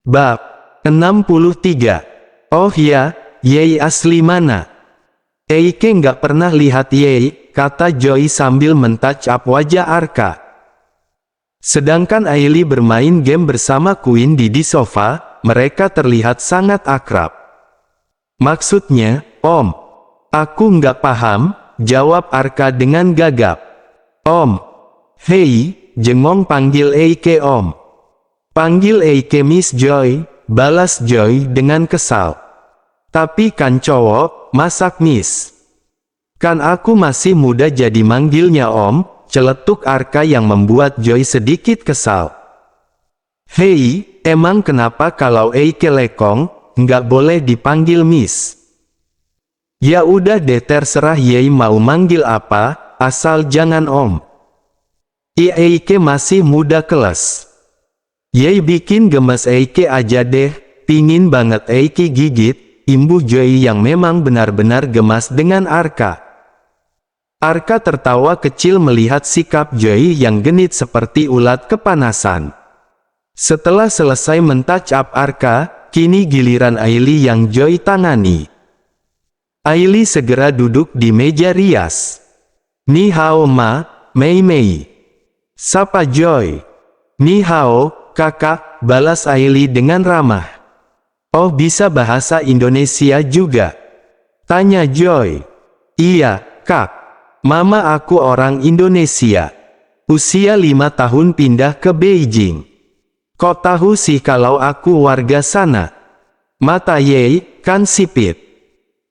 Bab 63. Oh ya, Yei asli mana? Eike nggak pernah lihat Yei, kata Joy sambil men-touch up wajah Arka. Sedangkan Ailey bermain game bersama Queen di sofa, mereka terlihat sangat akrab. Maksudnya, Om? Aku nggak paham, jawab Arka dengan gagap. Om. Hei, Jengong panggil Eike Om. Panggil Eike Miss Joy, balas Joy dengan kesal. Tapi kan cowok, masak Miss. Kan aku masih muda jadi manggilnya Om, celetuk Arka yang membuat Joy sedikit kesal. Hei, emang kenapa kalau Eike lekong, nggak boleh dipanggil Miss? Ya udah deh terserah Yei mau manggil apa, asal jangan Om. Eike masih muda keles. Yei bikin gemes Eike aja deh, pingin banget Eike gigit, imbuh Joy yang memang benar-benar gemas dengan Arka. Arka tertawa kecil melihat sikap Joy yang genit seperti ulat kepanasan. Setelah selesai men-touch up Arka, kini giliran Ailey yang Joy tangani. Ailey segera duduk di meja rias. Ni hao ma, Mei Mei. Sapa Joy. Ni hao, kakak, balas Ailey dengan ramah. Oh bisa bahasa Indonesia juga? Tanya Joy. Iya, kak. Mama aku orang Indonesia. Usia 5 tahun pindah ke Beijing. Kok tahu sih kalau aku warga sana? Mata Yei, kan sipit.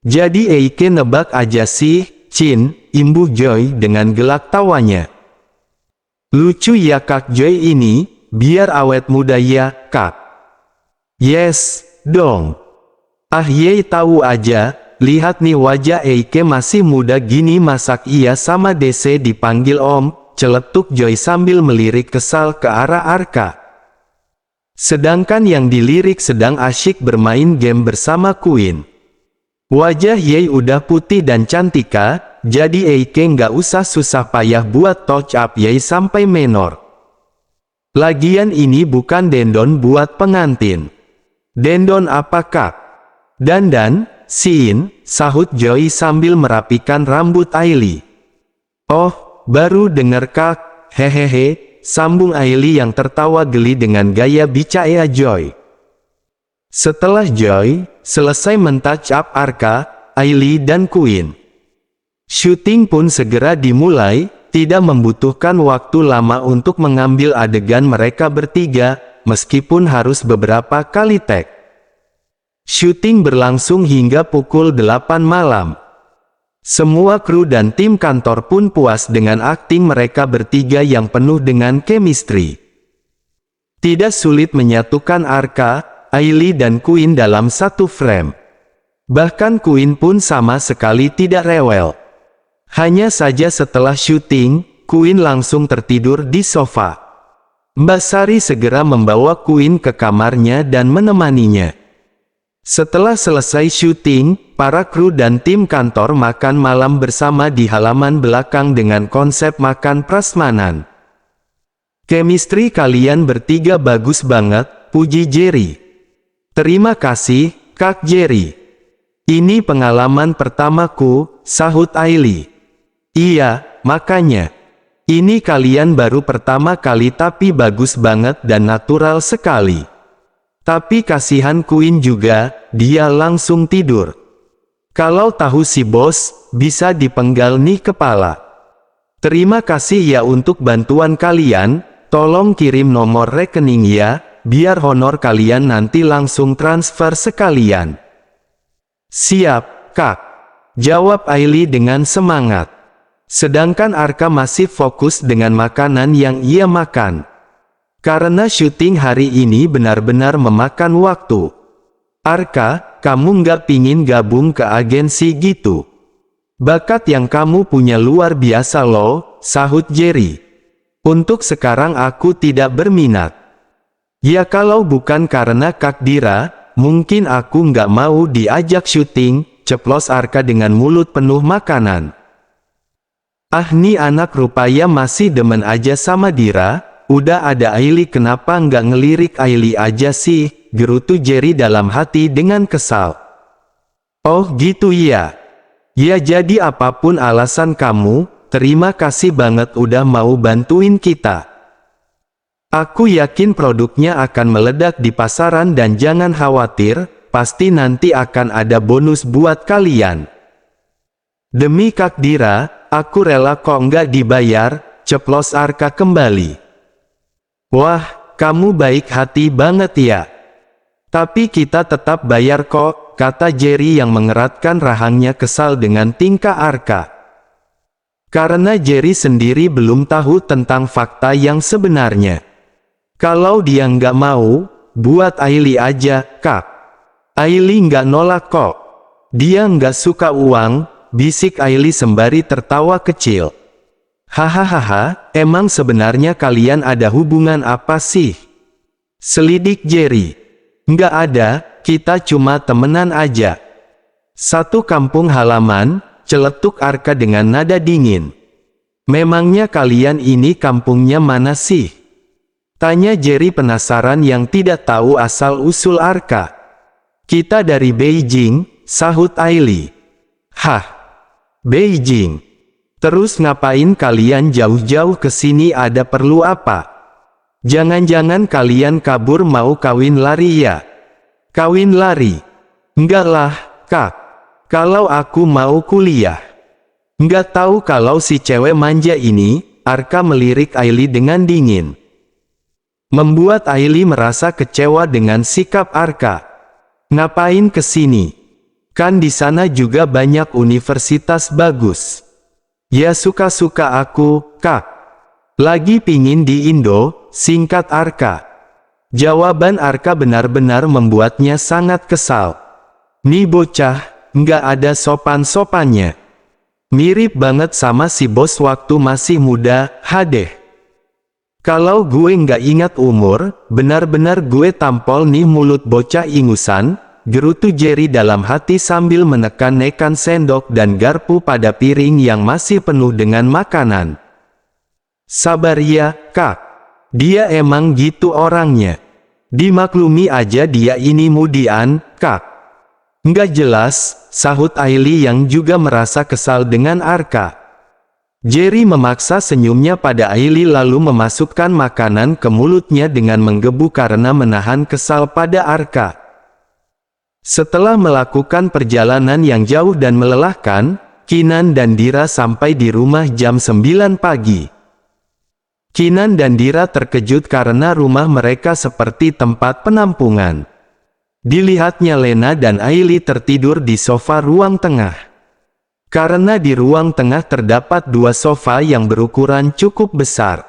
Jadi Eike nebak aja sih, Cin, imbuh Joy dengan gelak tawanya. Lucu ya kak Joy ini, biar awet muda ya, kak. Yes, dong. Ah Yei tahu aja, lihat nih wajah Eike masih muda gini masak iya sama DC dipanggil Om, celetuk Joy sambil melirik kesal ke arah Arka. Sedangkan yang dilirik sedang asyik bermain game bersama Queen. Wajah Yei udah putih dan cantika, jadi Eike nggak usah susah payah buat touch up Yei sampai menor. Lagian ini bukan dendon buat pengantin. Dendon apa kak? Dandan, Sin, sahut Joy sambil merapikan rambut Ailey. Oh, baru denger kak, hehehe, sambung Ailey yang tertawa geli dengan gaya bicara Joy. Setelah Joy selesai men-touch up Arka, Ailey dan Queen, syuting pun segera dimulai, tidak membutuhkan waktu lama untuk mengambil adegan mereka bertiga, meskipun harus beberapa kali take. Syuting berlangsung hingga pukul 8 malam. Semua kru dan tim kantor pun puas dengan akting mereka bertiga yang penuh dengan chemistry. Tidak sulit menyatukan Arka, Ailey dan Queen dalam satu frame. Bahkan Queen pun sama sekali tidak rewel. Hanya saja setelah syuting, Queen langsung tertidur di sofa. Mbak Sari segera membawa Queen ke kamarnya dan menemaninya. Setelah selesai syuting, para kru dan tim kantor makan malam bersama di halaman belakang dengan konsep makan prasmanan. Chemistry kalian bertiga bagus banget, puji Jerry. Terima kasih, Kak Jerry. Ini pengalaman pertamaku, sahut Ailey. Iya, makanya. Ini kalian baru pertama kali tapi bagus banget dan natural sekali. Tapi kasihan Queen juga, dia langsung tidur. Kalau tahu si bos, bisa dipenggal nih kepala. Terima kasih ya untuk bantuan kalian, tolong kirim nomor rekening ya, biar honor kalian nanti langsung transfer sekalian. Siap, Kak. Jawab Ailey dengan semangat. Sedangkan Arka masih fokus dengan makanan yang ia makan. Karena syuting hari ini benar-benar memakan waktu. Arka, kamu nggak pingin gabung ke agensi gitu? Bakat yang kamu punya luar biasa loh, sahut Jerry. Untuk sekarang aku tidak berminat. Ya kalau bukan karena Kak Dira, mungkin aku nggak mau diajak syuting, ceplos Arka dengan mulut penuh makanan. Ah nih anak rupanya masih demen aja sama Dira. Udah ada Ailey kenapa nggak ngelirik Ailey aja sih, gerutu Jerry dalam hati dengan kesal. Oh gitu ya. Ya jadi apapun alasan kamu, terima kasih banget udah mau bantuin kita. Aku yakin produknya akan meledak di pasaran dan jangan khawatir, pasti nanti akan ada bonus buat kalian. Demi Kak Dira, aku rela kok nggak dibayar, ceplos Arka kembali. Wah, kamu baik hati banget ya. Tapi kita tetap bayar kok, kata Jerry yang mengeratkan rahangnya kesal dengan tingkah Arka. Karena Jerry sendiri belum tahu tentang fakta yang sebenarnya. Kalau dia nggak mau, buat Aili aja, Kak. Aili nggak nolak kok. Dia nggak suka uang, bisik Aili sembari tertawa kecil. Hahaha, emang sebenarnya kalian ada hubungan apa sih? Selidik Jerry. Nggak ada, kita cuma temenan aja. Satu kampung halaman, celetuk Arka dengan nada dingin. Memangnya kalian ini kampungnya mana sih? Tanya Jerry penasaran yang tidak tahu asal-usul Arka. Kita dari Beijing, sahut Aili. Hah? Beijing? Terus ngapain kalian jauh-jauh ke sini, ada perlu apa? Jangan-jangan kalian kabur mau kawin lari ya? Kawin lari? Enggak lah, Kak. Kalau aku mau kuliah. Enggak tahu kalau si cewek manja ini, Arka melirik Aili dengan dingin. Membuat Aili merasa kecewa dengan sikap Arka. Ngapain ke sini? Kan di sana juga banyak universitas bagus. Ya suka-suka aku, Kak. Lagi pingin di Indo, singkat Arka. Jawaban Arka benar-benar membuatnya sangat kesal. Nih bocah, nggak ada sopan-sopannya. Mirip banget sama si bos waktu masih muda, hadeh. Kalau gue nggak ingat umur, benar-benar gue tampol nih mulut bocah ingusan, gerutu Jerry dalam hati sambil menekan-nekan sendok dan garpu pada piring yang masih penuh dengan makanan. Sabar ya, Kak. Dia emang gitu orangnya. Dimaklumi aja dia ini mudian, Kak. Nggak jelas, sahut Aili yang juga merasa kesal dengan Arka. Jerry memaksa senyumnya pada Aili lalu memasukkan makanan ke mulutnya dengan menggebu karena menahan kesal pada Arka. Setelah melakukan perjalanan yang jauh dan melelahkan, Kinan dan Dira sampai di rumah jam 9 pagi. Kinan dan Dira terkejut karena rumah mereka seperti tempat penampungan. Dilihatnya Lena dan Aili tertidur di sofa ruang tengah. Karena di ruang tengah terdapat dua sofa yang berukuran cukup besar.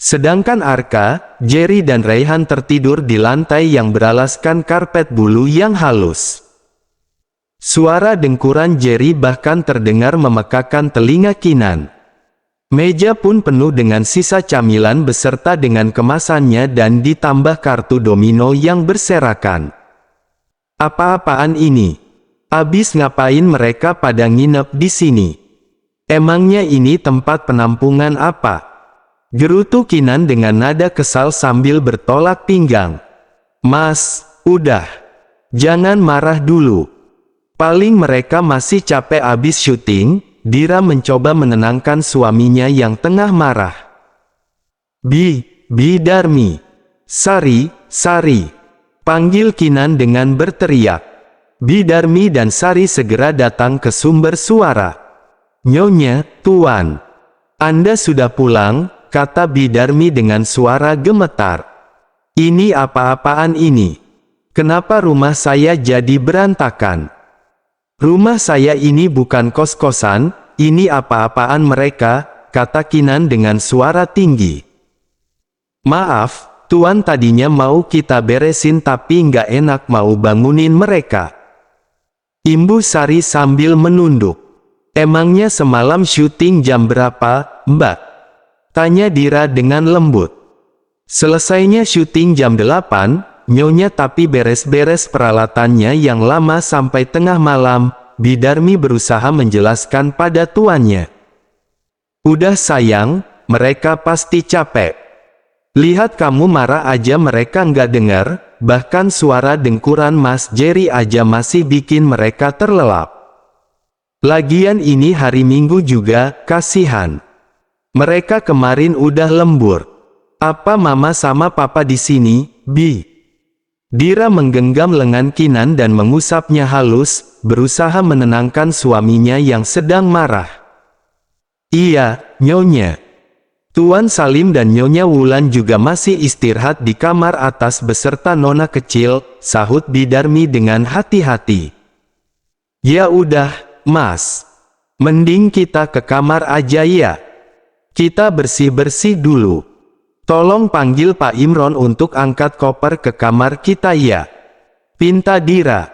Sedangkan Arka, Jerry dan Raihan tertidur di lantai yang beralaskan karpet bulu yang halus. Suara dengkuran Jerry bahkan terdengar memekakan telinga Kinan. Meja pun penuh dengan sisa camilan beserta dengan kemasannya dan ditambah kartu domino yang berserakan. Apa-apaan ini? Abis ngapain mereka pada nginep di sini? Emangnya ini tempat penampungan apa? Gerutu Kinan dengan nada kesal sambil bertolak pinggang. Mas, udah. Jangan marah dulu. Paling mereka masih capek abis syuting. Dira mencoba menenangkan suaminya yang tengah marah. Bidarmi. Sari. Panggil Kinan dengan berteriak. Bidarmi dan Sari segera datang ke sumber suara. Nyonya, Tuan. Anda sudah pulang, kata Bidarmi dengan suara gemetar. Ini apa-apaan ini? Kenapa rumah saya jadi berantakan? Rumah saya ini bukan kos-kosan, ini apa-apaan mereka, kata Kinan dengan suara tinggi. Maaf, Tuan tadinya mau kita beresin tapi nggak enak mau bangunin mereka. Imbu Sari sambil menunduk. Emangnya semalam syuting jam berapa, Mbak? Tanya Dira dengan lembut. Selesainya syuting jam 8, Nyonya, tapi beres-beres peralatannya yang lama sampai tengah malam. Bidarmi berusaha menjelaskan pada tuannya. Udah sayang, mereka pasti capek. Lihat kamu marah aja mereka nggak dengar. bahkan suara dengkuran Mas Jerry aja masih bikin mereka terlelap. Lagian ini hari Minggu juga, kasihan. Mereka kemarin udah lembur. Apa mama sama papa di sini, Bi? Dira menggenggam lengan Kinan dan mengusapnya halus, berusaha menenangkan suaminya yang sedang marah. Iya, Nyonya. Tuan Salim dan Nyonya Wulan juga masih istirahat di kamar atas beserta Nona kecil, sahut Bidarmi dengan hati-hati. Ya udah, Mas. Mending kita ke kamar aja ya. Kita bersih-bersih dulu. Tolong panggil Pak Imron untuk angkat koper ke kamar kita ya. Pinta Dira.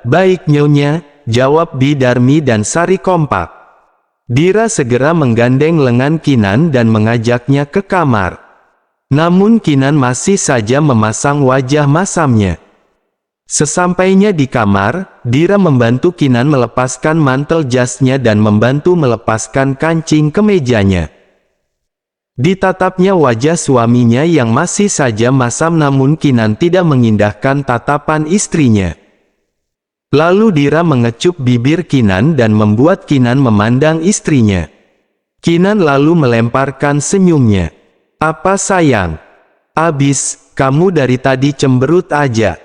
Baik Nyonya, jawab Bidarmi dan Sari kompak. Dira segera menggandeng lengan Kinan dan mengajaknya ke kamar. Namun Kinan masih saja memasang wajah masamnya. Sesampainya di kamar, Dira membantu Kinan melepaskan mantel jasnya dan membantu melepaskan kancing kemejanya. Ditatapnya wajah suaminya yang masih saja masam, namun Kinan tidak mengindahkan tatapan istrinya. Lalu Dira mengecup bibir Kinan dan membuat Kinan memandang istrinya. Kinan lalu melemparkan senyumnya. Apa sayang? Abis, kamu dari tadi cemberut aja.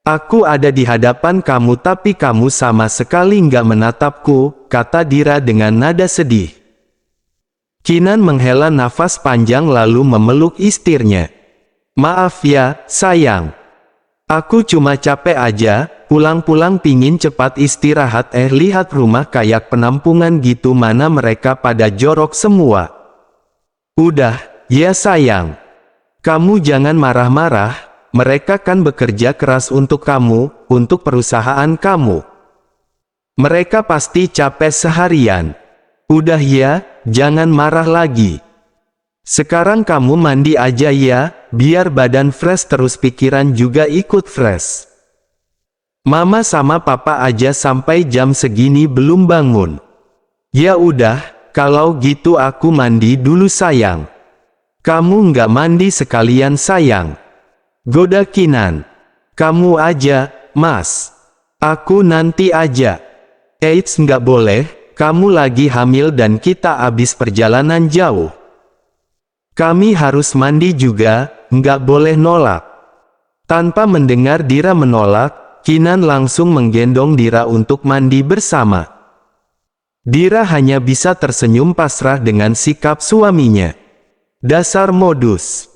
Aku ada di hadapan kamu tapi kamu sama sekali nggak menatapku, kata Dira dengan nada sedih. Kinan menghela nafas panjang lalu memeluk istrinya. Maaf ya, sayang. Aku cuma capek aja, pulang-pulang pingin cepat istirahat. Lihat rumah kayak penampungan gitu, mana mereka pada jorok semua. Udah, ya sayang. Kamu jangan marah-marah, mereka kan bekerja keras untuk kamu, untuk perusahaan kamu. Mereka pasti capek seharian. Udah ya, jangan marah lagi. Sekarang kamu mandi aja ya, biar badan fresh terus pikiran juga ikut fresh. Mama sama papa aja sampai jam segini belum bangun. Ya udah, kalau gitu aku mandi dulu sayang. Kamu nggak mandi sekalian sayang? Goda Kinan. Kamu aja, Mas. Aku nanti aja. Eits, nggak boleh, kamu lagi hamil dan kita abis perjalanan jauh. Kami harus mandi juga, nggak boleh nolak. Tanpa mendengar Dira menolak, Kinan langsung menggendong Dira untuk mandi bersama. Dira hanya bisa tersenyum pasrah dengan sikap suaminya. Dasar modus.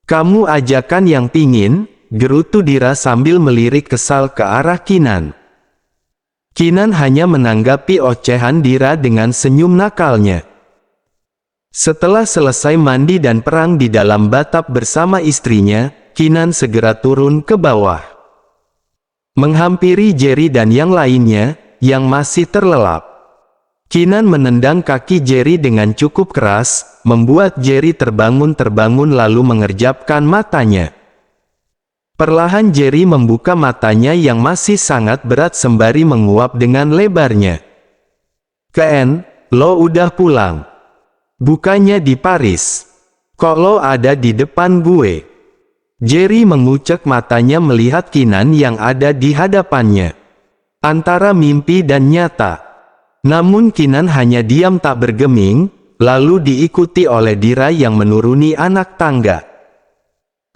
Kamu ajakan yang pingin, gerutu Dira sambil melirik kesal ke arah Kinan. Kinan hanya menanggapi ocehan Dira dengan senyum nakalnya. Setelah selesai mandi dan perang di dalam batap bersama istrinya, Kinan segera turun ke bawah. Menghampiri Jerry dan yang lainnya, yang masih terlelap. Kinan menendang kaki Jerry dengan cukup keras, membuat Jerry terbangun lalu mengerjapkan matanya. Perlahan Jerry membuka matanya yang masih sangat berat sembari menguap dengan lebarnya. Ken, lo udah pulang? Bukannya di Paris. Kok lo ada di depan gue? Jerry mengucek matanya melihat Kinan yang ada di hadapannya. Antara mimpi dan nyata. Namun Kinan hanya diam tak bergeming, lalu diikuti oleh Dira yang menuruni anak tangga.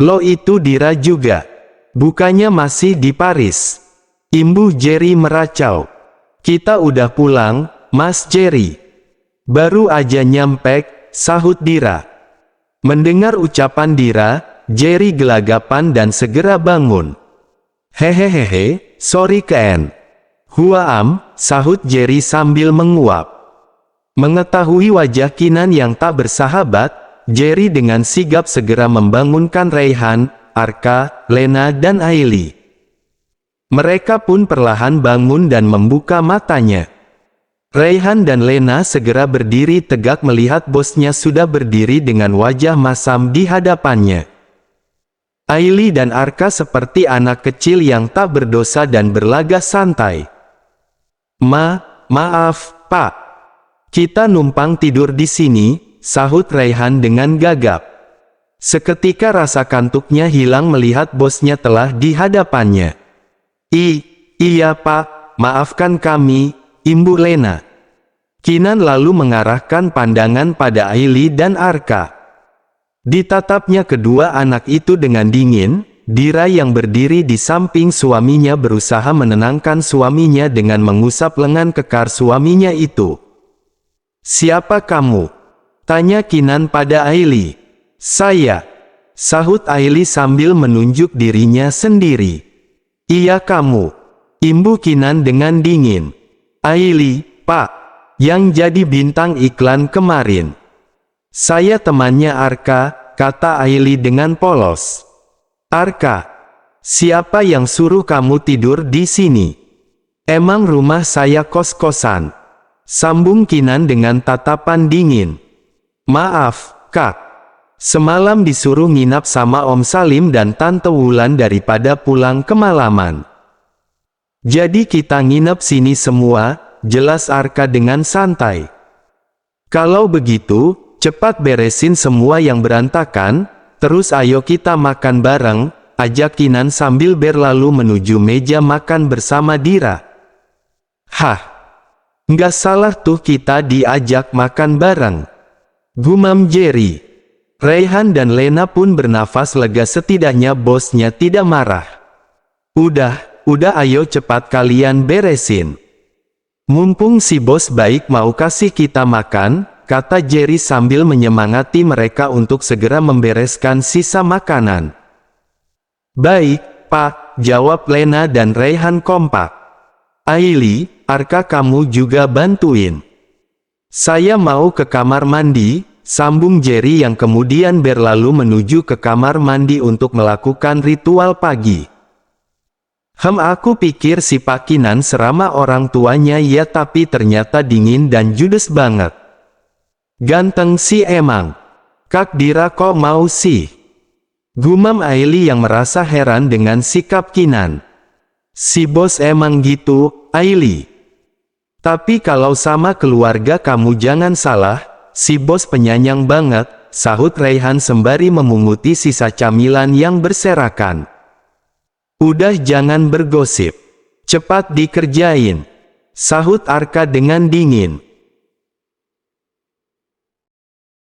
Lo itu Dira juga? Bukannya masih di Paris? Imbuh Jerry meracau. Kita udah pulang, Mas Jerry. Baru aja nyampe, sahut Dira. Mendengar ucapan Dira, Jerry gelagapan dan segera bangun. Hehehehe, sorry Ken. Huam, sahut Jerry sambil menguap. Mengetahui wajah Kinan yang tak bersahabat, Jerry dengan sigap segera membangunkan Raihan, Arka, Lena dan Aili. Mereka pun perlahan bangun dan membuka matanya. Raihan dan Lena segera berdiri tegak melihat bosnya sudah berdiri dengan wajah masam di hadapannya. Aili dan Arka seperti anak kecil yang tak berdosa dan berlagak santai. Maaf, Pak. Kita numpang tidur di sini, sahut Raihan dengan gagap. Seketika rasa kantuknya hilang melihat bosnya telah di hadapannya. Iya Pak, maafkan kami, Ibu Lena. Kinan lalu mengarahkan pandangan pada Aili dan Arka. Ditatapnya kedua anak itu dengan dingin. Dira yang berdiri di samping suaminya berusaha menenangkan suaminya dengan mengusap lengan kekar suaminya itu. "Siapa kamu?" tanya Kinan pada Aili. "Saya," sahut Aili sambil menunjuk dirinya sendiri. "Iya kamu," imbu Kinan dengan dingin. "Aili, Pak, yang jadi bintang iklan kemarin." "Saya temannya Arka," kata Aili dengan polos. "Arka, siapa yang suruh kamu tidur di sini? Emang rumah saya kos-kosan?" sambung Kinan dengan tatapan dingin. "Maaf, Kak. Semalam disuruh nginap sama Om Salim dan Tante Wulan daripada pulang kemalaman. Jadi kita nginep sini semua," jelas Arka dengan santai. "Kalau begitu, cepat beresin semua yang berantakan. Terus ayo kita makan bareng," ajak Kinan sambil berlalu menuju meja makan bersama Dira. "Hah, nggak salah tuh kita diajak makan bareng," gumam Jerry. Raihan dan Lena pun bernafas lega setidaknya bosnya tidak marah. Udah ayo cepat kalian beresin. Mumpung si bos baik mau kasih kita makan," kata Jerry sambil menyemangati mereka untuk segera membereskan sisa makanan. "Baik, Pak," jawab Lena dan Raihan kompak. "Aili, Arka kamu juga bantuin." "Saya mau ke kamar mandi," sambung Jerry yang kemudian berlalu menuju ke kamar mandi untuk melakukan ritual pagi. Aku pikir si Pak Kinan serama orang tuanya ya, tapi ternyata dingin dan judes banget. Ganteng sih emang. Kak Dira kok mau sih?" gumam Aili yang merasa heran dengan sikap Kinan. "Si bos emang gitu, Aili. Tapi kalau sama keluarga kamu jangan salah, si bos penyayang banget," sahut Raihan sembari memunguti sisa camilan yang berserakan. "Udah jangan bergosip. Cepat dikerjain," sahut Arka dengan dingin.